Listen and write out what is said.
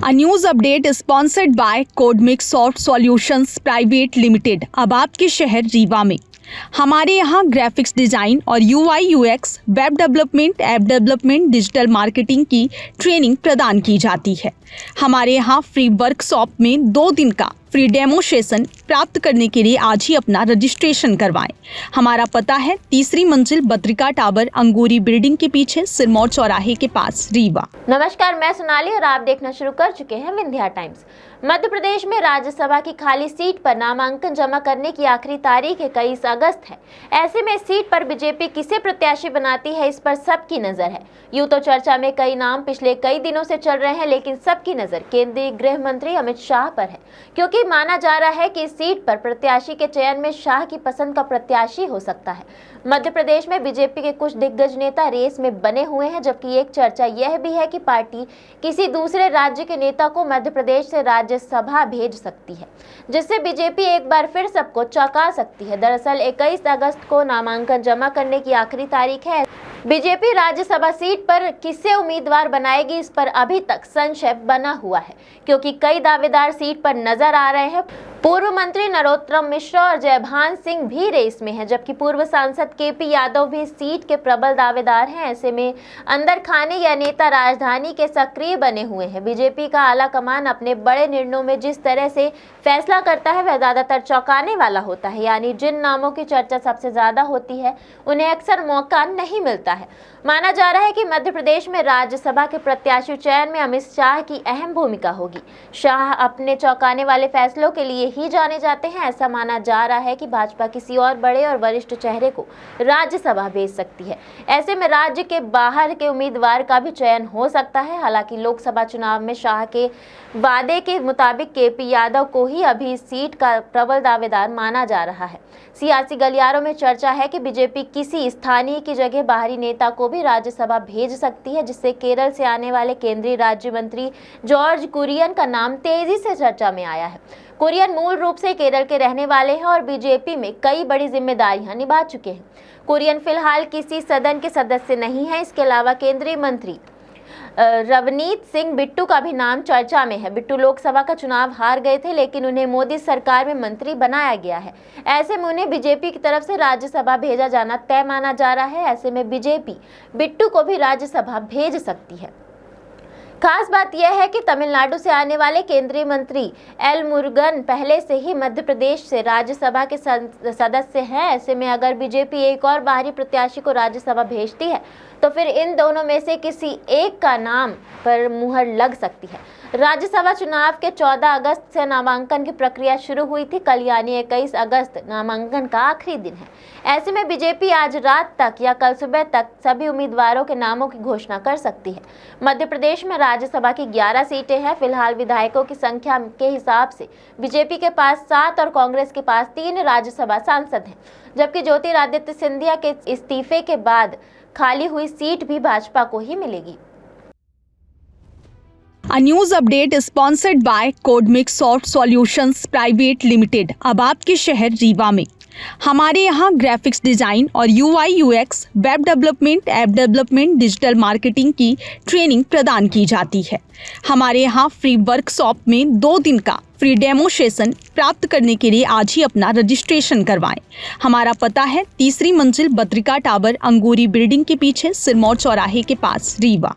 A news update is sponsored by Codemix Soft Solutions Private Limited। अब आपके शहर रीवा में हमारे यहाँ ग्राफिक्स डिजाइन और UI UX, web development, app development, digital marketing की ट्रेनिंग प्रदान की जाती है। हमारे यहाँ फ्री वर्कशॉप में 2 दिन का फ्री डेमो सेशन प्राप्त करने के लिए आज ही अपना रजिस्ट्रेशन करवाएं। हमारा पता है 3री मंजिल बद्रिका टावर, अंगूरी बिल्डिंग के पीछे, सिरमौर चौराहे के पास, रीवा। नमस्कार, मैं सोनाली और आप देखना शुरू कर चुके हैं विंध्या टाइम्स। मध्य प्रदेश में राज्यसभा की खाली सीट पर नामांकन जमा करने की आखिरी तारीख 21 अगस्त है। ऐसे में इस सीट पर बीजेपी किसे प्रत्याशी बनाती है, इस पर सबकी नजर है। यूं तो चर्चा में कई नाम पिछले कई दिनों से चल रहे हैं, लेकिन सबकी नजर केंद्रीय गृह मंत्री अमित शाह पर है, क्योंकि माना जा रहा है कि इस सीट पर प्रत्याशी के चयन में शाह की पसंद का प्रत्याशी हो सकता है। मध्य प्रदेश में बीजेपी के कुछ दिग्गज नेता रेस में बने हुए हैं, जबकि एक चर्चा यह भी है कि पार्टी किसी दूसरे राज्य के नेता को मध्य प्रदेश से राज्यसभा भेज सकती है, जिससे बीजेपी एक बार फिर सबको चौंका सकती है। दरअसल 21 अगस्त को नामांकन जमा करने की आखिरी तारीख है। बीजेपी राज्यसभा सीट पर किसे उम्मीदवार बनाएगी, इस पर अभी तक संशय बना हुआ है, क्योंकि कई दावेदार सीट पर नजर आ रहे हैं। पूर्व मंत्री नरोत्तम मिश्रा और जयभान सिंह भी रेस में हैं, जबकि पूर्व सांसद केपी यादव भी सीट के प्रबल दावेदार हैं। ऐसे में अंदर खाने या नेता राजधानी के सक्रिय बने हुए हैं। बीजेपी का आला कमान अपने बड़े निर्णयों में जिस तरह से फैसला करता है वह ज्यादातर चौंकाने वाला होता है, यानी जिन नामों की चर्चा सबसे ज्यादा होती है उन्हें अक्सर मौका नहीं मिलता है। माना जा रहा है कि मध्य प्रदेश में राज्यसभा के प्रत्याशी चयन में अमित शाह की अहम भूमिका होगी। शाह अपने चौंकाने वाले फैसलों के लिए ही जाने जाते हैं। ऐसा माना जा रहा है कि भाजपा किसी और बड़े और वरिष्ठ चेहरे को राज्यसभा भेज सकती है। ऐसे में राज्य के बाहर के उम्मीदवार का भी चयन हो सकता है। हालांकि लोकसभा चुनाव में शाह के वादे के मुताबिक केपी यादव को ही अभी इस सीट का प्रबल दावेदार माना जा रहा है। सियासी गलियारों में चर्चा है कि बीजेपी किसी स्थानीय की जगह बाहरी नेता को भी राज्यसभा भेज सकती है, जिससे केरल से आने वाले केंद्रीय राज्य मंत्री जॉर्ज कुरियन का नाम तेजी से चर्चा में आया है। कुरियन मूल रूप से केरल के रहने वाले हैं और बीजेपी में कई बड़ी जिम्मेदारियां निभा चुके हैं। कुरियन फिलहाल किसी सदन के सदस्य नहीं है। इसके अलावा केंद्रीय मंत्री रवनीत सिंह बिट्टू का भी नाम चर्चा में है। बिट्टू लोकसभा का चुनाव हार गए थे, लेकिन उन्हें मोदी सरकार में मंत्री बनाया गया है। ऐसे में उन्हें बीजेपी की तरफ से राज्यसभा भेजा जाना तय माना जा रहा है। ऐसे में बीजेपी बिट्टू को भी राज्यसभा भेज सकती है। खास बात यह है कि तमिलनाडु से आने वाले केंद्रीय मंत्री एल मुरुगन पहले से ही मध्य प्रदेश से राज्यसभा के सदस्य हैं। ऐसे में अगर बीजेपी एक और बाहरी प्रत्याशी को राज्यसभा भेजती है तो फिर इन दोनों में से किसी एक का नाम पर मुहर लग सकती है। राज्यसभा चुनाव के 14 अगस्त से नामांकन की प्रक्रिया शुरू हुई थी। कल यानी 21 अगस्त नामांकन का आखिरी दिन है। ऐसे में बीजेपी आज रात तक या कल सुबह तक सभी उम्मीदवारों के नामों की घोषणा कर सकती है। मध्य प्रदेश में राज्यसभा की 11 सीटें हैं। फिलहाल विधायकों की संख्या के हिसाब से बीजेपी के पास 7 और कांग्रेस के पास 3 राज्यसभा सांसद हैं, जबकि ज्योतिरादित्य सिंधिया के इस्तीफे के बाद खाली हुई सीट भी भाजपा को ही मिलेगी। A news update is sponsored by Codemix Soft Solutions Private Limited। अब आपके शहर रीवा में हमारे यहाँ ग्राफिक्स डिजाइन और UI UX, web development, app development, digital marketing की ट्रेनिंग प्रदान की जाती है। हमारे यहाँ फ्री वर्कशॉप में 2 दिन का फ्री डेमो सेशन प्राप्त करने के लिए आज ही अपना रजिस्ट्रेशन करवाएं। हमारा पता है 3री मंजिल बद्रिका टावर, अंगूरी बिल्डिंग के पीछे, सिरमौर चौराहे के पास, रीवा।